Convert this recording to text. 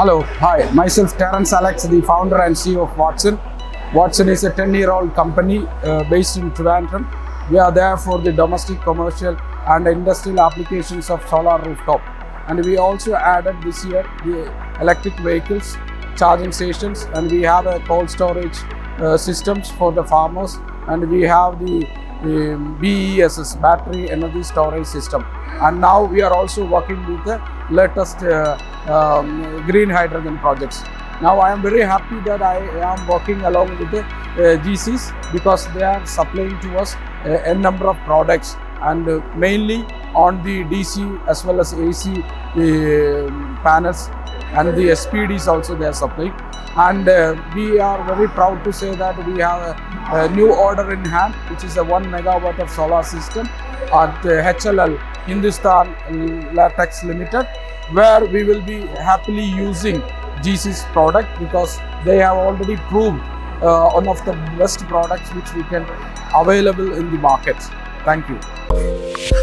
Hello, hi, myself Terance, the founder and CEO of Wattsun. Wattsun is a 10-year-old company based in Terance. We are there for the domestic, commercial and industrial applications of solar rooftop. And we also added this year the electric vehicles, charging stations, and we have a cold storage systems for the farmers, and we have the BESS, battery energy storage system. And now we are also working with the latest green hydrogen projects. Now I am very happy that I am working along with the GEESYS, because they are supplying to us a number of products, and mainly on the DC as well as AC panels, and the SPDs also they are supplying. And we are very proud to say that we have a new order in hand, which is a 1 megawatt of solar system at HLL Hindustan Latex Limited, where we will be happily using GEESYS product, because they have already proved one of the best products which we can available in the market. Thank you.